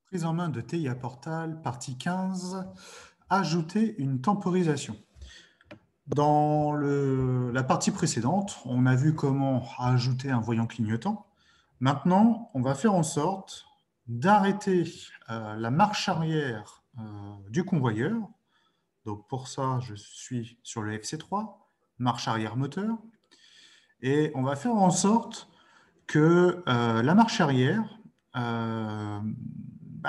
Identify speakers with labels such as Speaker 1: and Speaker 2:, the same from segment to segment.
Speaker 1: Prise en main de TIA Portal, partie 15, ajouter une temporisation. Dans la partie précédente, on a vu comment ajouter un voyant clignotant. Maintenant, on va faire en sorte d'arrêter la marche arrière du convoyeur. Donc pour ça, je suis sur le FC3, marche arrière moteur. Et on va faire en sorte que la marche arrière,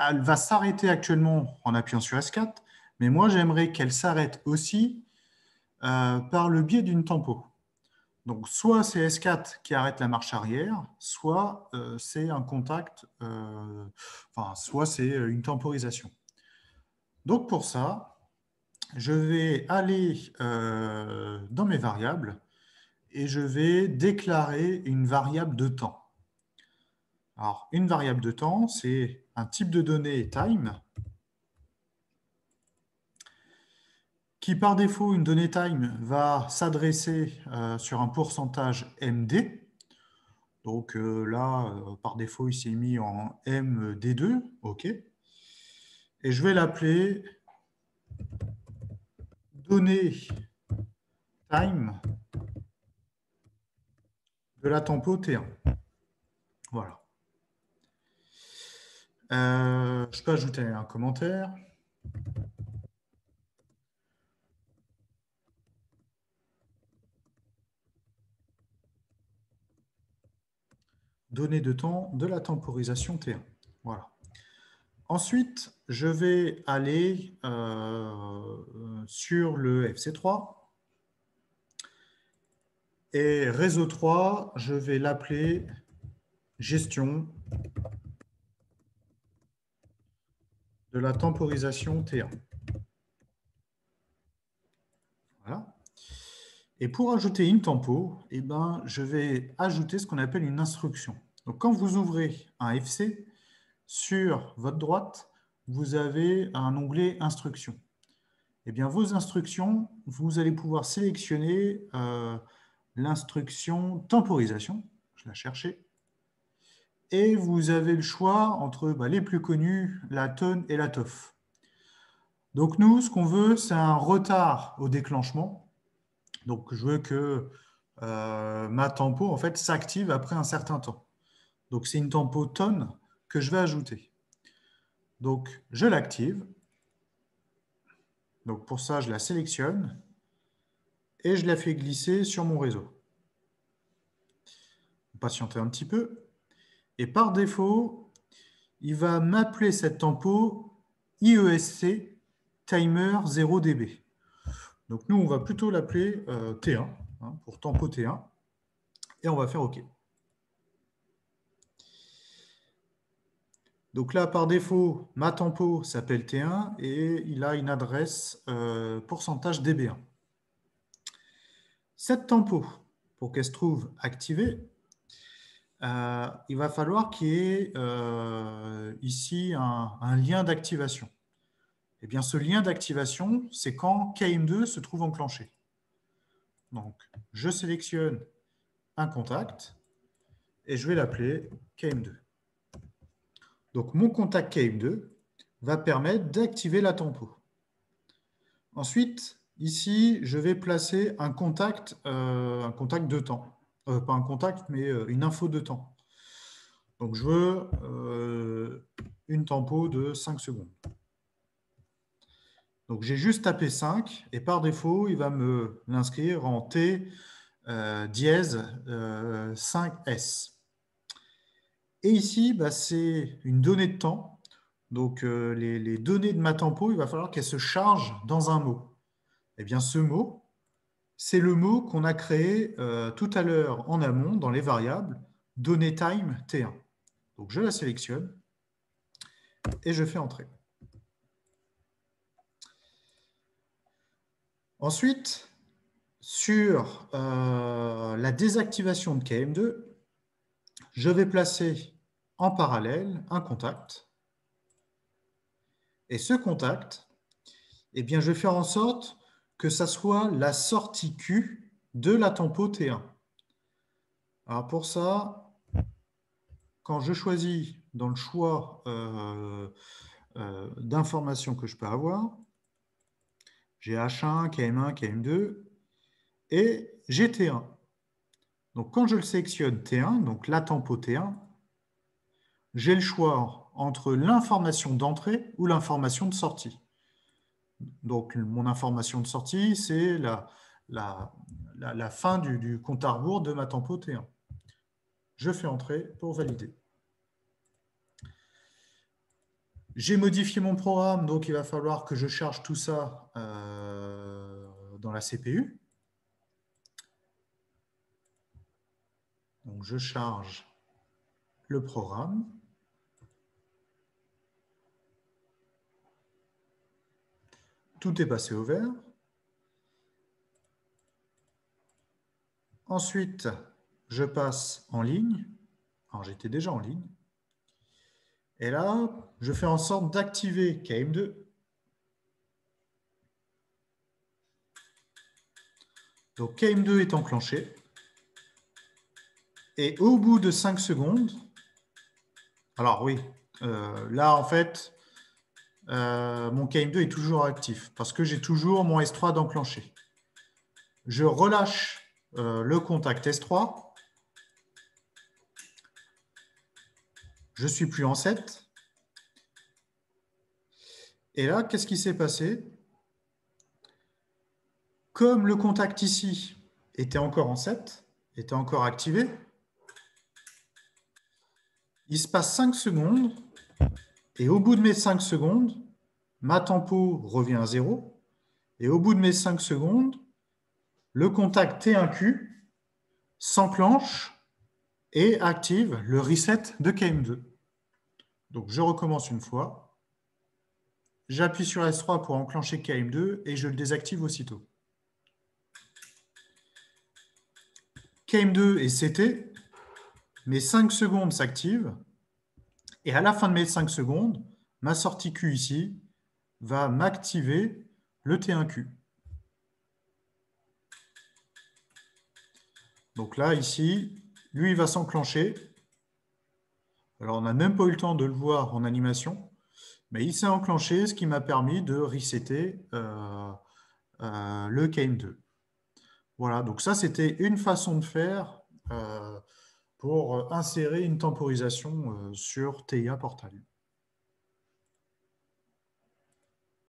Speaker 1: elle va s'arrêter actuellement en appuyant sur S4, mais moi j'aimerais qu'elle s'arrête aussi par le biais d'une tempo. Donc soit c'est S4 qui arrête la marche arrière, soit c'est un contact, enfin soit c'est une temporisation. Donc pour ça, je vais aller dans mes variables et je vais déclarer une variable de temps. Alors, une variable de temps, c'est un type de données time qui, par défaut, une donnée time va s'adresser sur un pourcentage MD. Donc là, par défaut, il s'est mis en MD2. OK. Et je vais l'appeler donnée time de la tempo T1. Voilà. Je peux ajouter un commentaire. Données de temps de la temporisation T1. Voilà. Ensuite, je vais aller sur le FC3 et réseau 3, je vais l'appeler gestion de la temporisation T1. Voilà. Et pour ajouter une tempo, eh ben, je vais ajouter ce qu'on appelle une instruction. Donc, quand vous ouvrez un FC, sur votre droite, vous avez un onglet Instructions. Eh bien, vos instructions, vous allez pouvoir sélectionner l'instruction temporisation. Je la cherchais. Et vous avez le choix entre les plus connus, la tonne et la TOF. Donc nous, ce qu'on veut, c'est un retard au déclenchement. Donc je veux que ma tempo en fait s'active après un certain temps. Donc c'est une tempo tonne que je vais ajouter. Donc je l'active. Donc pour ça, je la sélectionne et je la fais glisser sur mon réseau. Patienter un petit peu. Et par défaut, il va m'appeler cette tempo IESC timer 0dB. Donc nous, on va plutôt l'appeler T1, pour tempo T1, et on va faire OK. Donc là, par défaut, ma tempo s'appelle T1 et il a une adresse pourcentage dB1. Cette tempo, pour qu'elle se trouve activée, il va falloir qu'il y ait ici un lien d'activation. Eh bien, ce lien d'activation, c'est quand KM2 se trouve enclenché. Donc, je sélectionne un contact et je vais l'appeler KM2. Donc, mon contact KM2 va permettre d'activer la tempo. Ensuite, ici, je vais placer un contact de temps. Pas un contact, mais une info de temps. Donc, je veux une tempo de 5 secondes. Donc, j'ai juste tapé 5 et par défaut, il va me l'inscrire en T dièse 5S. Et ici, c'est une donnée de temps. Donc, les données de ma tempo, il va falloir qu'elles se chargent dans un mot. Eh bien, ce mot, c'est le mot qu'on a créé tout à l'heure en amont dans les variables données time T1. Donc, je la sélectionne et je fais entrer. Ensuite, sur la désactivation de KM2, je vais placer en parallèle un contact. Et ce contact, eh bien, je vais faire en sorte que ça soit la sortie Q de la tempo T1. Alors pour ça, quand je choisis dans le choix d'informations que je peux avoir, j'ai H1, KM1, KM2 et j'ai T1. Donc, quand je le sélectionne T1, donc la tempo T1, j'ai le choix entre l'information d'entrée ou l'information de sortie. Donc, mon information de sortie, c'est la fin du compte à rebours de ma tempo T1. Je fais entrer pour valider. J'ai modifié mon programme, donc il va falloir que je charge tout ça dans la CPU. Donc, je charge le programme. Tout est passé au vert. Ensuite, je passe en ligne. Alors, j'étais déjà en ligne. Et là, je fais en sorte d'activer KM2. Donc, KM2 est enclenché. Et au bout de 5 secondes, alors oui, là, en fait, mon KM2 est toujours actif parce que j'ai toujours mon S3 d'enclenché. Je relâche le contact S3. Je ne suis plus en 7. Et là, qu'est-ce qui s'est passé? Comme le contact ici était encore en 7, était encore activé, il se passe 5 secondes, et au bout de mes 5 secondes, ma tempo revient à 0, et au bout de mes 5 secondes, le contact T1Q s'enclenche et active le reset de KM2. Donc je recommence une fois, j'appuie sur S3 pour enclencher KM2 et je le désactive aussitôt. KM2 est seté, mes 5 secondes s'activent, et à la fin de mes 5 secondes, ma sortie Q ici va m'activer le T1Q. Donc là, ici, lui, il va s'enclencher. Alors, on n'a même pas eu le temps de le voir en animation, mais il s'est enclenché, ce qui m'a permis de resetter le KM2. Voilà, donc ça, c'était une façon de faire pour insérer une temporisation sur TIA Portal.